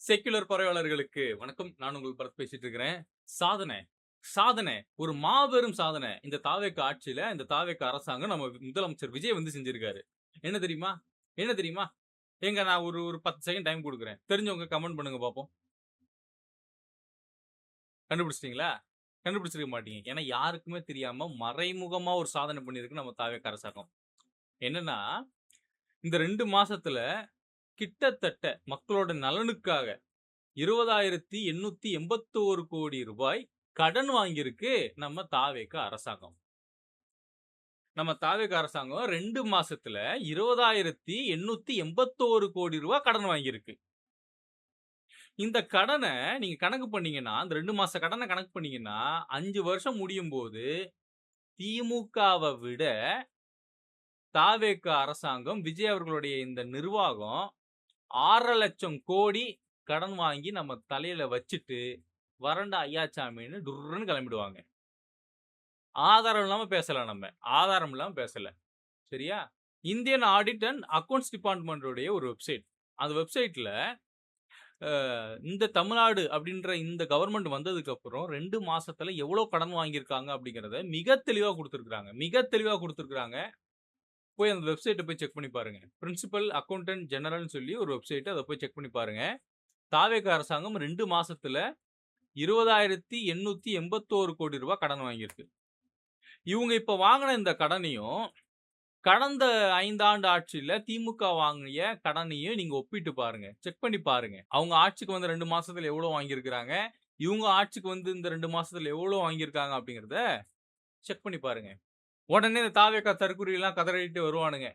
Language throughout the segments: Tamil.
செக்குலர் பறவையாளர்களுக்கு வணக்கம். நான் உங்கள் பரத் பேசிட்டு இருக்கிறேன். சாதனை, சாதனை, ஒரு மாபெரும் சாதனை. இந்த தாவேக்கா ஆட்சியில, இந்த தாவேக்கா அரசாங்கம் நம்ம முதலமைச்சர் விஜய் வந்து செஞ்சிருக்காரு. என்ன தெரியுமா? என்ன தெரியுமா? ஏங்க நான் ஒரு ஒரு 10 செகண்ட் டைம் குடுக்குறேன். தெரிஞ்சவங்க கமெண்ட் பண்ணுங்க பாப்போம். கண்டுபிடிச்சிட்டீங்களா? கண்டுபிடிச்சிருக்க மாட்டீங்க. ஏன்னா யாருக்குமே தெரியாம மறைமுகமா ஒரு சாதனை பண்ணியிருக்கு நம்ம தாவேக்கா அரசாங்கம். என்னன்னா, இந்த 2 மாசத்துல கிட்டத்தட்ட மக்களோட நலனுக்காக 20,881 கோடி ரூபாய் கடன் வாங்கியிருக்கு நம்ம தாவேகா அரசாங்கம். நம்ம தாவேகா அரசாங்கம் 2 மாசத்துல 20,881 கோடி ரூபாய் கடன் வாங்கியிருக்கு. இந்த கடன நீங்க கணக்கு பண்ணீங்கன்னா, அந்த 2 மாச கடன கணக்கு பண்ணீங்கன்னா, 5 வருஷம் முடியும்போது திமுகவ விட தாவேகா அரசாங்கம், விஜய் அவர்களுடைய இந்த நிர்வாகம் 6,00,000 கோடி கடன் வாங்கி நம்ம தலையில வச்சுட்டு வறண்ட ஐயாச்சாமின்னு டுர்ருன்னு கிளம்பிடுவாங்க. ஆதாரம் இல்லாம பேசல நம்ம. ஆதாரம் இல்லாம பேசல. சரியா? Indian audit and accounts department உடைய ஒரு வெப்சைட். அந்த வெப்சைட்ல அ இந்த தமிழ்நாடு அப்படின்ற இந்த கவர்ன்மெண்ட் வந்ததுக்கு அப்புறம் 2 மாசத்துல எவ்வளோ கடன் வாங்கியிருக்காங்க அப்படிங்கிறத மிக தெளிவா குடுத்திருக்காங்க. மிக தெளிவா குடுத்திருக்காங்க. போய் அந்த வெப்சைட்ட போய் செக் பண்ணி பாருங்க. பிரின்சிபல் அக்கவுண்டன்ட் ஜெனரல்னு சொல்லி ஒரு வெப்சைட். அத போய் செக் பண்ணி பாருங்க. தாவேகா அரசாங்கம் 2 மாசத்துல 20,881 கோடி ரூபாய் கடன் வாங்கியிருக்கு. இவங்க இப்ப வாங்குன இந்த கடனையும், கடந்த 5 ஆண்டு ஆட்சியில திமுக வாங்கிய கடனையும் நீங்க ஒப்பிட்டு பாருங்க. செக் பண்ணி பாருங்க. அவங்க ஆட்சிக்கு வந்த 2 மாசத்துல எவ்வளோ வாங்கியிருக்கிறாங்க. இவங்க ஆட்சிக்கு வந்து இந்த 2 மாசத்துல எவ்வளோ வாங்கியிருக்காங்க அப்படிங்கிறத செக் பண்ணி பாருங்க. உடனே இந்த தாவேக்கா தற்குறிலாம் கதறிட்டு வருவானுங்க.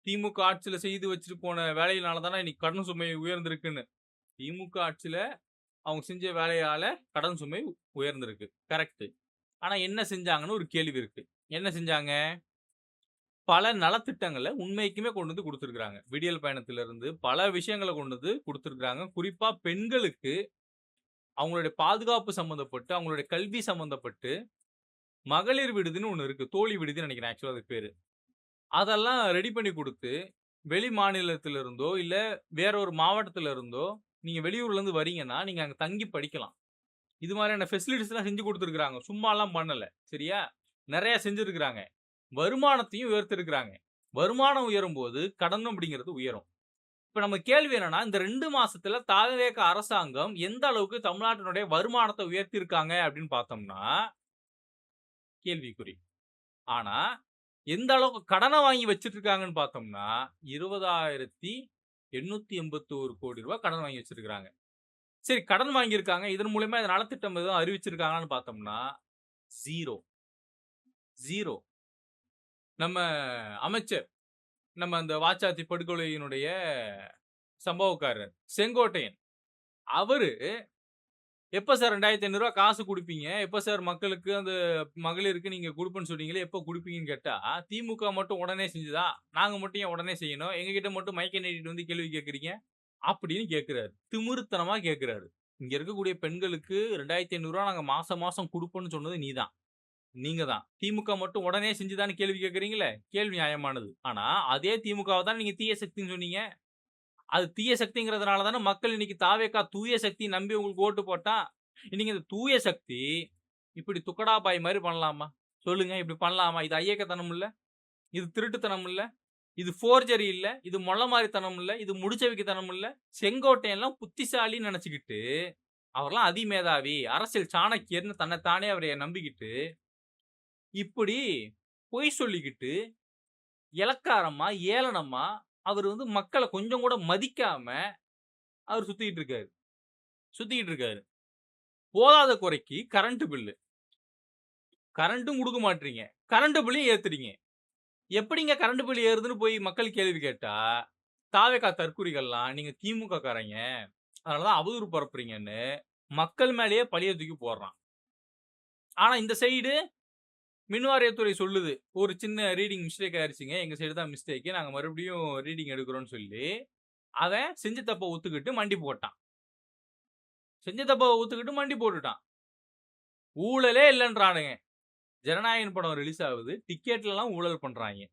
திமுக ஆட்சியில செய்து வச்சுட்டு போன வேலையினால தானே இன்னைக்கு கடன் சுமை உயர்ந்திருக்குன்னு. திமுக ஆட்சியில அவங்க செஞ்ச வேலையால கடன் சுமை உயர்ந்திருக்கு. கரெக்ட். ஆனா என்ன செஞ்சாங்கன்னு ஒரு கேள்வி இருக்கு. என்ன செஞ்சாங்க? பல நலத்திட்டங்கள உண்மைக்குமே கொண்டு வந்து குடுத்திருக்காங்க. விடியல் பயணத்திலிருந்து பல விஷயங்கள கொண்டு வந்து குடுத்திருக்காங்க. குறிப்பா பெண்களுக்கு அவங்களுடைய பாதுகாப்பு சம்பந்தப்பட்டு, அவங்களுடைய கல்வி சம்பந்தப்பட்டு, மகளிர் விடுதின்னு ஒண்ணு இருக்கு. தோழி விடுதின்னு நெனைக்கிறேன் ஆக்சுவலா அதுக்கு பேரு. அதெல்லாம் ரெடி பண்ணி குடுத்து, வெளி மாநிலத்திலிருந்தோ, இல்ல வேற ஒரு மாவட்டத்தில இருந்தோ, நீங்க வெளியூர்ல இருந்து வரீங்கன்னா, நீங்க அங்க தங்கி படிக்கலாம். இது மாரியான ஃபெசிலிட்டீஸ்லாம் செஞ்சு குடுத்திருக்காங்க. சும்மாலாம் பண்ணல. சரியா? நெறைய செஞ்சிருக்காங்க. வருமானத்தையும் உயர்த்திருக்காங்க. வருமானம் உயரும்போது, கடன் அப்படிங்கிறது உயரும். இப்ப நம்ம கேள்வி என்னன்னா, இந்த 2 மாசத்துல தாவேக அரசாங்கம் எந்த அளவுக்கு தமிழ்நாட்டினுடைய வருமானத்த உயர்த்தியிருக்காங்க அப்படின்னு பார்த்தோம்னா, கேள்விக்குறி. ஆனா, எந்த அளவுக்கு கடன வாங்கி வச்சுட்டுருக்காங்கன்னு பார்த்தோம்னா, 20,881 கோடி ரூபாய் கடன் வாங்கி வச்சிருக்காங்க. சரி கடன் வாங்கியிருக்காங்க. இதன் மூலியமா நலத்திட்டம் எதுவும் அறிவிச்சிருக்காங்களான்னு பார்த்தோம்னா, 0 0 நம்ம அமைச்சர், நம்ம அந்த வாச்சாத்தி படுகொலையினுடைய சம்பவக்காரர் செங்கோட்டையன். அவரு எப்ப சார் ரூ. 2,500 காசு குடுப்பீங்க? எப்ப சார் மக்களுக்கு அந்த மகளிருக்கு நீங்க குடுப்பேன்னு சொன்னீங்களே, எப்ப குடுப்பீங்கன்னு கேட்டா, திமுக மட்டும் உடனே செஞ்சுதா? நாங்க மட்டும் ஏன் உடனே செய்யணும்? எங்ககிட்ட மட்டும் மைக்க நீட்டிட்டு வந்து கேள்வி கேட்கிறீங்க? அப்படின்னு கேட்கிறாரு. திமிருத்தனமா கேட்கிறாரு. இங்க இருக்கக்கூடிய பெண்களுக்கு ரூ. 2,500 நாங்க மாசம் மாசம் குடுப்போம்ன்னு சொன்னது நீதான். நீங்க தான். திமுக மட்டும் உடனே செஞ்சுதான்னு கேள்வி கேட்கிறீங்கல்ல? கேள்வி நியாயமானது. ஆனா, அதே திமுகவ தானே நீங்க தீய சக்தின்னு சொன்னீங்க. அது தீய சக்திங்கிறதுனால தானே மக்கள் இன்னைக்கு தாவேக்கா தூய சக்தி நம்பி உங்களுக்கு ஓட்டு போட்டா. இன்னைக்கு இந்த தூய சக்தி இப்படி துக்கடா பாய் மாரி பண்ணலாமா? சொல்லுங்க. இப்படி பண்ணலாமா? இது ஐயக்கத்தனம் இல்ல? இது திருட்டுத்தனம் இல்ல? இது ஃபோர்ஜரி இல்ல? இது மொள்ள மாரித்தனம் இல்ல? இது முடிச்சவைக்குத்தனம் இல்ல? செங்கோட்டையன்லாம் புத்திசாலின்னு நெனச்சுக்கிட்டு, அவர்லாம் அதிமேதாவி, அரசியல் சாணக்கியர்ன்னு தன்ன தானே அவர நம்பிக்கிட்டு, இப்படி பொய் சொல்லிக்கிட்டு, எளக்காரமா, ஏளனமா அவரு வந்து மக்கள கொஞ்சம் கூட மதிக்காம அவரு சுத்திக்கிட்டு இருக்காரு. சுத்திக்கிட்டு இருக்காரு. போதாத குறைக்கு கரண்ட் பில்லு. கரண்ட்டும் குடுக்க மாட்றீங்க. கரண்ட் பில்லையும் ஏத்துறீங்க. எப்படிங்க கரண்ட் பில் ஏறுதுன்னு போய் மக்கள் கேள்வி கேட்டா, தாவேகா தற்குறிகள்லாம் நீங்க திமுக காரங்க. அதனால தான் அவதூறு பரப்புறீங்கன்னு மக்கள் மேலேயே பழிய தூக்கி போடுறான். ஆனா இந்த சைடு மின்வாரியத்துறை சொல்லுது. ஒரு சின்ன ரீடிங் மிஸ்டேக் ஆயிருச்சுங்க. எங்க சைடு தான் மிஸ்டேக். நாங்க மறுபடியும் ரீடிங் எடுக்குறோம்னு சொல்லி, அவன் செஞ்ச தப்ப ஒத்துக்கிட்டு மண்டி போட்டான். செஞ்ச தப்ப ஒத்துக்கிட்டு மண்டி போட்டுட்டான். ஊழலே இல்லன்றானுங்க. ஜனநாயகன் படம் ரிலீஸ் ஆகுது. டிக்கெட்லலாம் ஊழல் பண்றாய்ங்க.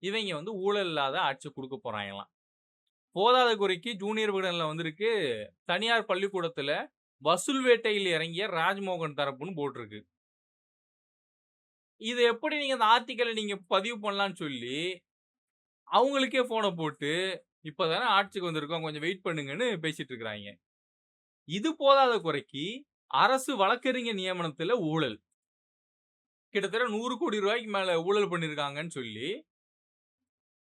இவைங்க வந்து ஊழல் இல்லாத ஆட்சி குடுக்க போறாய்ங்களாம். போதாத குறைக்கு ஜூனியர் விகடன்ல வந்திருக்கு, தனியார் பள்ளிக்கூடத்துல வசூல் வேட்டையில் இறங்கிய ராஜ்மோகன் தரப்புன்னு போட்டிருக்கு. இத எப்படி நீங்க அந்த ஆர்டிக்கிள நீங்க பதிவு பண்ணலான்னு சொல்லி, அவங்களுக்கே ஃபோன போட்டு, "இப்ப தானே ஆட்சிக்கு வந்திருக்கோம். கொஞ்சம் வெயிட் பண்ணுங்கன்னு" பேசிட்டு இருக்கிறாய்ங்க. இது போதாத குறைக்கு, அரசு வழக்கறிஞர் நியமனத்துல ஊழல். கிட்டத்தட்ட ₹100,00,00,000 மேல ஊழல் பண்ணியிருக்காங்கன்னு சொல்லி,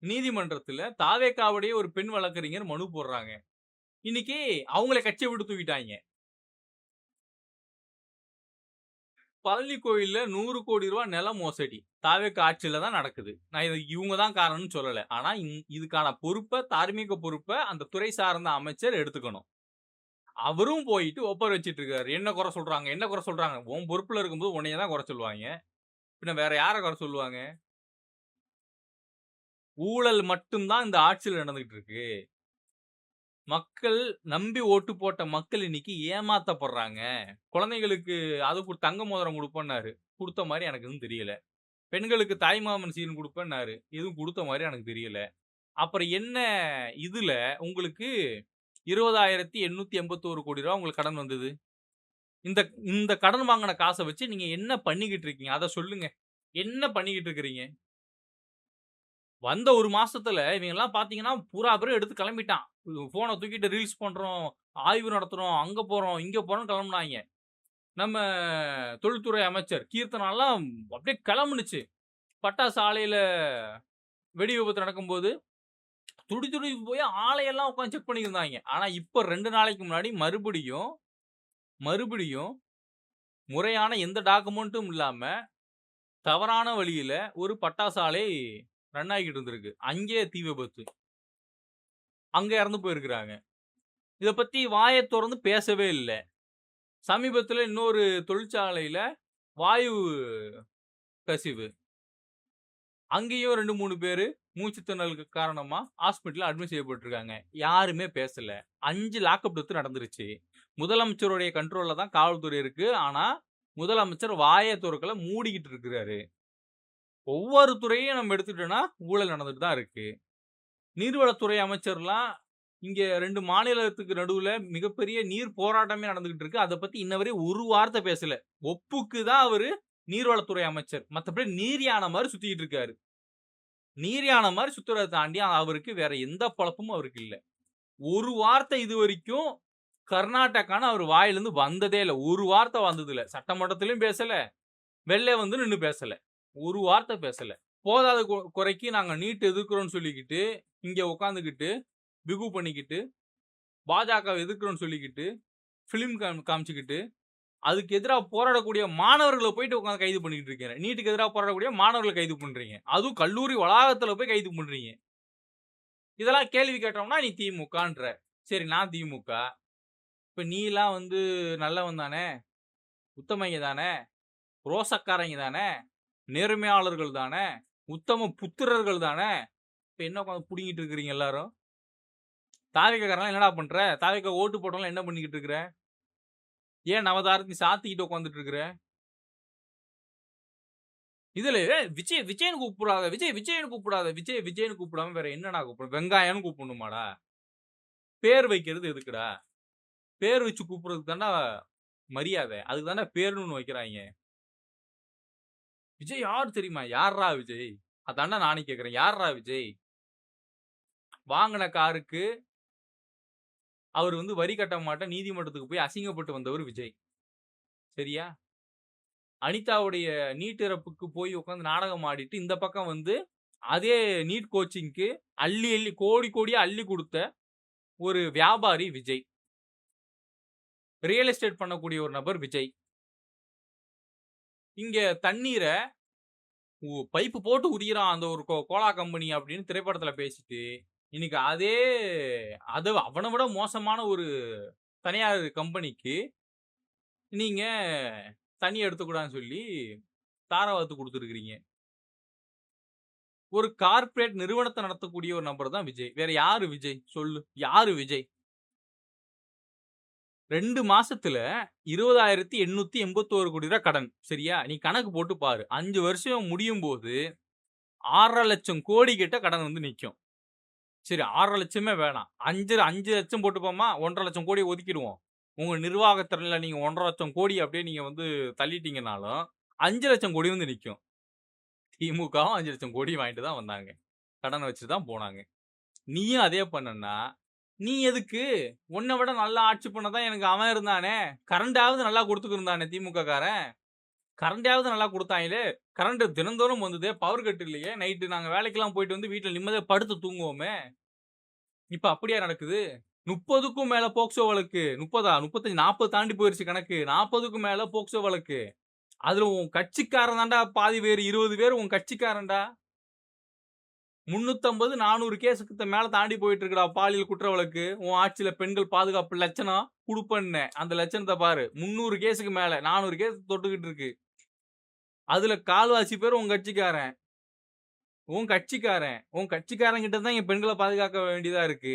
நீதிமன்றத்துல தாவேகாவுடைய ஒரு பெண் வழக்கறிஞர் மனு போடுறாங்க. இன்னைக்கு அவங்கள கட்சிய விட்டு தூக்கிட்டாய்ங்க. பழனி கோயில்ல ₹100,00,00,000 நில மோசடி. தாவேகா ஆட்சியில தான் நடக்குது. நான் இவங்க தான் காரணம்னு சொல்லல. ஆனா இதுக்கான பொறுப்ப, தார்மீக பொறுப்ப அந்த துறை சார்ந்த அமைச்சர் எடுத்துக்கணும். அவரும் போயிட்டு ஒப்பாரி வச்சுட்டு இருக்காரு. என்ன குறை சொல்றாங்க? என்ன குறை சொல்றாங்க? உன் பொறுப்புல இருக்கும்போது உன்னைய தான் குறை சொல்லுவாய்ங்க. பின்ன வேற யார குறை சொல்லுவாங்க? ஊழல் மட்டும் தான் இந்த ஆட்சியில நடந்துகிட்டு இருக்கு. மக்கள் நம்பி ஓட்டு போட்ட மக்கள் இன்னைக்கு ஏமாத்தப்படுறாங்க. குழந்தைகளுக்கு அது தங்க மோதிரம் குடுப்பேன்னாரு. குடுத்த மாரி எனக்கு எதுவும் தெரியல. பெண்களுக்கு தாய்மாமன் சீர் குடுப்பேன்னாரு. எதுவும் குடுத்த மாரி எனக்கு தெரியல. அப்புறம் என்ன இதுல உங்களுக்கு ₹20,881,00,00,000 உங்களுக்கு கடன் வந்தது? இந்த இந்த கடன் வாங்குன காச வச்சு நீங்க என்ன பண்ணிக்கிட்டு இருக்கீங்க? அத சொல்லுங்க. என்ன பண்ணிக்கிட்டு இருக்கிறீங்க? வந்த 1 மாசத்துல இவங்கலாம் பார்த்தீங்கன்னா, பூரா பேரும் எடுத்து கிளம்பிட்டான். ஃபோன தூக்கிட்டு ரீல்ஸ் பண்றோம், ஆய்வு நடத்துறோம், அங்க போறோம், இங்க போறோம்ன்னு கிளம்புனாய்ங்க. நம்ம தொழில்துறை அமைச்சர் கீர்த்தனாலாம் அப்படியே கிளம்புனுச்சு. பட்டாசு ஆலையில வெடி விபத்து நடக்கும்போது, துடி துடி போய் ஆளையெல்லாம் உட்கார்ந்து செக் பண்ணியிருந்தாய்ங்க. ஆனா இப்ப 2 நாளைக்கு முன்னாடி மறுபடியும் முறையான எந்த டாக்குமெண்ட்டும் இல்லாம, தவறான வழியில ஒரு பட்டாசு ஆலை ரன் ஆகிட்டு இருந்திருக்கு. அங்கேயே தீ விபத்து. அங்க இறந்து போயிருக்கிறாங்க. இத பத்தி வாய தொறந்து பேசவே இல்ல. சமீபத்தில இன்னொரு தொழிற்சாலையில வாயு கசிவு. அங்கேயும் 2, 3 பேரு மூச்சு திணறலுக்கு காரணமா ஹாஸ்பிட்டல்ல அட்மிட் செய்யப்பட்டிருக்காங்க. யாருமே பேசல. 5 லாக்கப் டெத் நடந்துருச்சு. முதலமைச்சருடைய கண்ட்ரோல்ல தான் காவல்துறை இருக்கு. ஆனா, முதலமைச்சர் வாய தொறக்கல, மூடிக்கிட்டு இருக்கிறாரு. ஒவ்வொரு துறையும் நம்ம எடுத்துட்டோம்னா, ஊழல் நடந்துட்டு தான் இருக்கு. நீர்வளத்துறை அமைச்சர்லாம் இங்க 2 மாநிலத்துக்கு நடுவுல மிகப்பெரிய நீர் போராட்டமே நடந்துகிட்டு இருக்கு. அத பத்தி இன்ன வரை ஒரு வார்த்தை பேசல. ஒப்புக்கு தான் அவரு நீர்வளத்துறை அமைச்சர். மத்தபடி நீர் யானை மாரி சுத்திக்கிட்டு இருக்காரு. நீர் யானை மாரி சுத்துறத தாண்டி அவருக்கு வேற எந்த பொழப்பும் அவருக்கு இல்ல. ஒரு வார்த்தை இதுவரைக்கும் கர்நாடகான்னு அவர் வாயிலிருந்து வந்ததே இல்ல. ஒரு வார்த்தை வந்ததில்ல. சட்டமன்றத்திலும் பேசல. வெளில வந்து நின்னு பேசல. ஒரு வார்த்தை பேசல. போதாத குறைக்கு நாங்க நீட் எதிர்க்கிறோம்னு சொல்லிக்கிட்டு, இங்க உட்கார்ந்துகிட்டு, பிகு பண்ணிக்கிட்டு, பாஜகவ எதிர்க்கிறோம்னு சொல்லிக்கிட்டு, ஃபிலிம் காமிச்சுக்கிட்டு, அதுக்கு எதிரா போராடக்கூடிய மாணவர்கள போயிட்டு உட்கார்ந்து கைது பண்ணிக்கிட்டு இருக்கீங்க. நீட்டுக்கு எதிரா போராடக்கூடிய மாணவர்கள கைது பண்றீங்க. அதுவும் கல்லூரி வளாகத்துல போய் கைது பண்றீங்க. இதெல்லாம் கேள்வி கேட்டோம்னா, நீ திமுகன்ற. சரி நான் திமுக. இப்ப நீலாம் வந்து நல்லவன் தானே, உத்தமைங்க தானே, ரோசக்காரங்க தானே, நேர்மையாளர்கள் தானே, உத்தம புத்திரர்கள் தானே, இப்ப என்ன உட்கார்ந்து புடுங்கிட்டு இருக்கிறீங்க எல்லாரும்? தாவேக்காக்காரன்லாம் என்னடா பண்ற? தாவேக்கா ஓட்டு போட்டவன்லாம் என்ன பண்ணிக்கிட்டு இருக்கிற? ஏன் நவதாரத்தையும் சாத்திக்கிட்டு உட்கார்ந்துட்டு இருக்கிற? இதுல விஜய்ன்னு கூப்பிடாத, விஜய்ன்னு கூப்பிடாத, விஜய்ன்னு கூப்பிடாம வேற என்னடா கூப்பிடணும்? வெங்காயம்ன்னு கூப்பிடணுமாடா? பேர் வைக்கிறது எதுக்குடா? பேர் வச்சு கூப்பிடுறதுக்கு தான்டா மரியாதை. அதுக்கு தான்டா பேருன்னு ஒண்ணு வைக்கிறாய்ங்க. விஜய் யாரு தெரியுமா? யார்றா விஜய்? அதான்டா நானும் கேட்கிறேன். யார்றா விஜய்? வாங்குன காருக்கு அவரு வந்து வரி கட்ட மாட்டேன் நீதிமன்றத்துக்கு போய் அசிங்கப்பட்டு வந்தவர் விஜய். சரியா? அனிதாவுடைய நீட் இறப்புக்கு போய் உட்கார்ந்து நாடகம் ஆடிட்டு, இந்த பக்கம் வந்து அதே நீட் கோச்சிங்க்கு அள்ளி கோடி கோடியா அள்ளி குடுத்த ஒரு வியாபாரி விஜய். ரியல் எஸ்டேட் பண்ணக்கூடிய ஒரு நபர் விஜய். இங்க தண்ணீர பைப்பு போட்டு உரியிறான் அந்த ஒரு கோலா கம்பெனி அப்படின்னு திரைப்படத்துல பேசிட்டு, இன்னைக்கு அவன விட மோசமான ஒரு தனியார் கம்பெனிக்கு நீங்க தண்ணி எடுத்துக்கூடாதுன்னு சொல்லி தாரவாத்து குடுத்துருக்கிறீங்க. ஒரு கார்ப்பரேட் நிறுவனத்த நடத்தக்கூடிய ஒரு நபர் தான் விஜய். வேற யாரு விஜய்? சொல்லு. யாரு விஜய்? 2 மாசத்துல ₹20,881,00,00,000 கடன். சரியா? நீ கணக்கு போட்டு பாரு. 5 வருஷம் முடியும்போது 6,50,000 கோடி கிட்ட கடன் வந்து நிக்கும். சரி 6.5 லட்சமே வேணாம். 5 லட்சம் போட்டுப்போமா? 1.5 லட்சம் கோடி ஒதுக்கிடுவோம். உங்க நிர்வாகத் திறன்ல நீங்க 1.5 லட்சம் கோடி அப்படியே நீங்க வந்து தள்ளிட்டீங்கனாலும், 5 லட்சம் கோடி வந்து நிக்கும். திமுகவும் 5 லட்சம் கோடி வாங்கிட்டு தான் வந்தாங்க. கடன வச்சுட்டு தான் போனாங்க. நீயும் அதே பண்ணன்னா, நீ எதுக்கு? உன்ன விட நல்லா ஆட்சி பண்ண தான் எனக்கு அவன் இருந்தானே! கரண்டாவது நல்லா குடுத்துக்கிருந்தானே திமுககாரன். கரண்ட்டாவது நல்லா குடுத்தாங்களே! கரண்ட் தினந்தோறும் வந்ததே! பவர் கட் இல்லையே! நைட்டு நாங்க வேலைக்கெல்லாம் போயிட்டு வந்து வீட்ல நிம்மதியா படுத்து தூங்குவோமே! இப்ப அப்படியா நடக்குது? 30க்கும் மேல போக்சோ வழக்கு. 30ஆ? 35, 40 தாண்டி போயிருச்சு கணக்கு. 40க்கும் மேல போக்சோ வழக்கு. அதுல உன் கட்சிக்காரன் தான்டா பாதி பேரு. 20 பேரு உன் கட்சிக்காரன்டா. 350, 400 கேஸுக்கு மேல தாண்டி போயிட்டு இருக்குடா பாலியல் குற்ற வழக்கு. உன் ஆட்சியில பெண்கள் பாதுகாப்பு லட்சணம் குடுப்பேன்னேன். அந்த லட்சணத்த பாரு. 300 கேஸுக்கு மேல. 400 கேஸ் தொட்டுக்கிட்டு இருக்கு. அதுல கால்வாசி பேர் உன் கட்சிக்காரன். உன் கட்சிக்காரன் கிட்ட தான் என் பெண்கள பாதுகாக்க வேண்டியதா இருக்கு.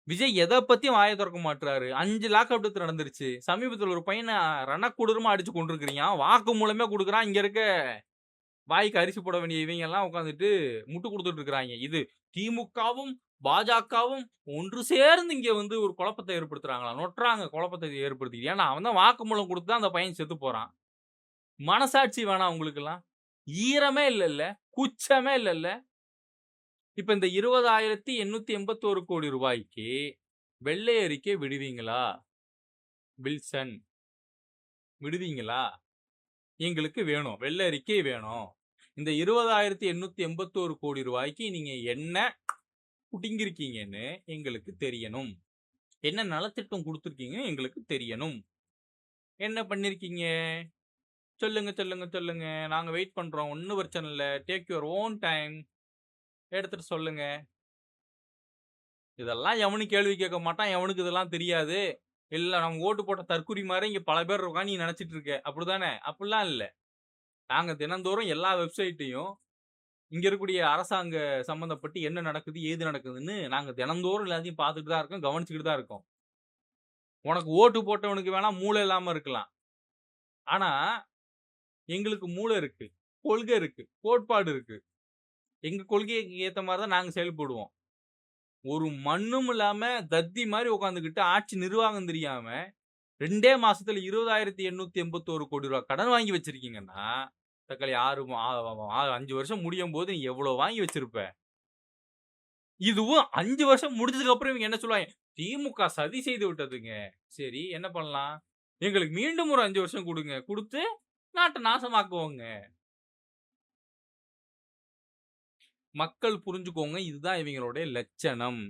விஜய் எத பத்தியும் வாய தொறக்க மாட்றாரு. 5 லாக்அப் டெத் நடந்துருச்சு. சமீபத்துல ஒரு பையன ரணக்கொடூரமா அடிச்சு கொன்றுருக்கிறான். வாக்குமூலமே குடுக்குறான். இங்க இருக்க வாய்க்கு அரிசி போட வேண்டிய இவங்க எல்லாம் உட்கார்ந்துட்டு முட்டு குடுத்துட்டு இருக்காங்க. இது திமுகவும், பாஜகவும் ஒன்று சேர்ந்து இங்க வந்து ஒரு குழப்பத்தை ஏற்படுத்துறாங்களாம். நொட்டுறாங்க குழப்பத்தை ஏற்படுத்தி. ஏன்னா அவன் தான் வாக்குமூலம் குடுத்து தான் அந்த பையன் செத்து போறான். மனசாட்சி வேணாம் உங்களுக்கெல்லாம். ஈரமே இல்லல்ல. குச்சமே இல்லல்ல. இப்ப இந்த 20,881 கோடி ரூபாய்க்கு வெள்ளை அறிக்கை விடுவீங்களா? வில்சன் விடுவீங்களா? எங்களுக்கு வேணும். வெள்ளை அறிக்கை வேணும். இந்த 20,881 கோடி ரூபாய்க்கு நீங்க என்ன புடுங்கியிருக்கீங்கன்னு எங்களுக்கு தெரியணும். என்ன நலத்திட்டம் குடுத்துருக்கீங்கன்னு எங்களுக்கு தெரியணும். என்ன பண்ணியிருக்கீங்க? சொல்லுங்க. நாங்க வெயிட் பண்றோம். ஒண்ணும் பிரச்சனை இல்ல. Take your own time. எடுத்துட்டு சொல்லுங்க. இதெல்லாம் எவனும் கேள்வி கேட்க மாட்டான். எவனுக்கு இதெல்லாம் தெரியாது. இல்ல நம்ம ஓட்டு போட்ட தற்குறி மாரி இங்க பல பேர் இருக்கான்னு நீ நெனச்சிட்டு இருக்க. அப்படிதானே? அப்படிலாம் இல்ல. நாங்க தினந்தோறும் எல்லா வெப்சைட்டையும் இங்க இருக்கக்கூடிய அரசாங்க சம்பந்தப்பட்டு என்ன நடக்குது, ஏது நடக்குதுன்னு நாங்க தினந்தோறும் எல்லாத்தையும் பார்த்துட்டு தான் இருக்கோம். கவனிச்சுக்கிட்டு தான் இருக்கோம். உனக்கு ஓட்டு போட்டவனுக்கு வேணா மூளை இல்லாம இருக்கலாம். ஆனா, எங்களுக்கு மூளை இருக்கு. கொள்கை இருக்கு. கோட்பாடு இருக்கு. எங்க கொள்கைக்கு ஏத்த மாரி தான் நாங்க செயல்படுவோம். ஒரு மண்ணும் இல்லாம தத்தி மாரி உட்கார்ந்துகிட்டு ஆட்சி நிர்வாகம் தெரியாம 2 மாசத்துல 20,881 கோடி ரூபாய் கடன் வாங்கி வச்சிருக்கீங்கன்னா, தக்காளி 5 வருஷம் முடியும்போது நீ எவ்வளோ வாங்கி வச்சிருப்ப? இதுவும் 5 வருஷம் முடிஞ்சதுக்கு அப்புறம் இவங்க என்ன சொல்லுவாங்க? திமுக சதி செய்து விட்டதுங்க. சரி என்ன பண்ணலாம்? எங்களுக்கு மீண்டும் ஒரு 5 வருஷம் குடுங்க. குடுத்து நாட்ட நாசமாக்குவோங்க. மக்கள் புரிஞ்சுக்கோங்க. இதுதான் இவங்களுடைய லட்சணம்.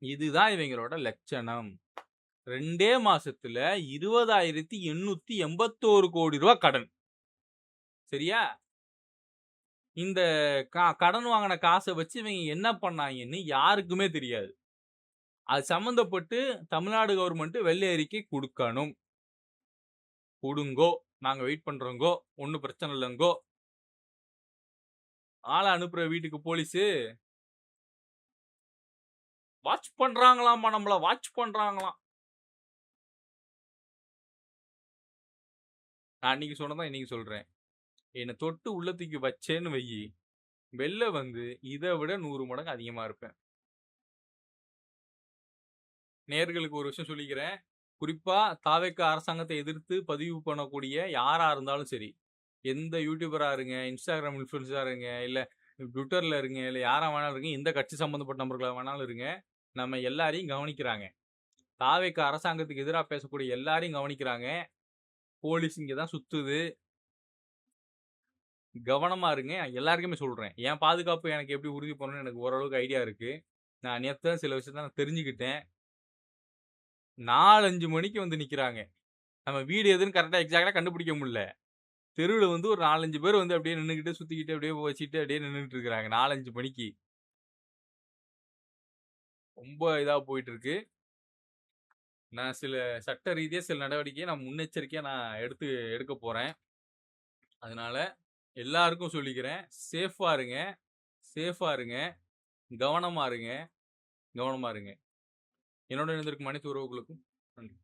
இதுதான் இவங்களோட லட்சணம். 2 மாசத்துல 20,881 கோடி ரூபாய் கடன். சரியா? இந்த கடன் வாங்குன காச வச்சு இவங்க என்ன பண்ணாங்கன்னு யாருக்குமே தெரியாது. அது சம்மந்தப்பட்டு தமிழ்நாடு கவர்மெண்ட் வெள்ளை அறிக்கை குடுக்கணும். குடுங்கோ. நாங்க வெயிட் பண்றோங்கோ. ஒண்ணும் பிரச்சனை இல்லங்கோ. ஆள அனுப்புற வீட்டுக்கு போலீஸு வாட்ச் பண்றாங்களாமா நம்மள வாட்ச் பண்றாங்களாம். நான் அன்னைக்கு சொன்னதான் இன்னைக்கு சொல்றேன். என்ன தொட்டு உள்ளத்துக்கு வச்சேன்னு வையி, வெளில வந்து இத விட 100 மடங்கு அதிகமா இருப்பேன். நேயர்களுக்கு ஒரு விஷயம் சொல்லிக்கிறேன். குறிப்பா தாவேக்கா அரசாங்கத்தை எதிர்த்து பதிவு பண்ணக்கூடிய யாரா இருந்தாலும் சரி, எந்த யூடியூபரா இருங்க, இன்ஸ்டாகிராம் இன்ஃப்ளூயன்ஸரா இருங்க, இல்ல ட்விட்டர்ல இருங்க, இல்ல யாரா வேணாலும் இருங்க, எந்த கட்சி சம்பந்தப்பட்ட நபர்களா வேணாலும் இருங்க, நம்ம எல்லாரையும் கவனிக்கிறாங்க. தாவேக்கா அரசாங்கத்துக்கு எதிரா பேசக்கூடிய எல்லாரையும் கவனிக்கிறாங்க. போலீஸ் இங்க தான் சுத்துது. கவனமா இருங்க. எல்லாருக்குமே சொல்றேன். என் பாதுகாப்பு எனக்கு எப்படி உறுதி பண்ணணும்னு எனக்கு ஓரளவுக்கு ஐடியா இருக்கு. நான் நேத்து தான் சில விஷயத்த நான் தெரிஞ்சுக்கிட்டேன். 4, 5 மணிக்கு வந்து நிக்கிறாங்க. நம்ம வீடு எதுன்னு கரெக்ட்டா எக்ஸாக்ட்டா கண்டுபிடிக்க முடியல. தெருவுல வந்து ஒரு 4, 5 பேர் வந்து அப்படியே நின்னுகிட்டு, சுத்திக்கிட்டு, அப்படியே வச்சுட்டு அப்படியே நின்னுட்டு இருக்காங்க. 4, 5 மணிக்கு. ரொம்ப இதா போயிட்டு இருக்கு. நான் சில சட்ட ரீதியா சில நடவடிக்கைய நான் முன்னெச்சரிக்கையா நான் எடுக்க போறேன். அதனால எல்லாருக்கும் சொல்லிக்கிறேன். சேஃபா இருங்க. சேஃபா இருங்க. கவனமா இருங்க. கவனமா இருங்க. என்னோட இணைந்திருக்கும் அனைத்து உறவுகளுக்கும் நன்றி.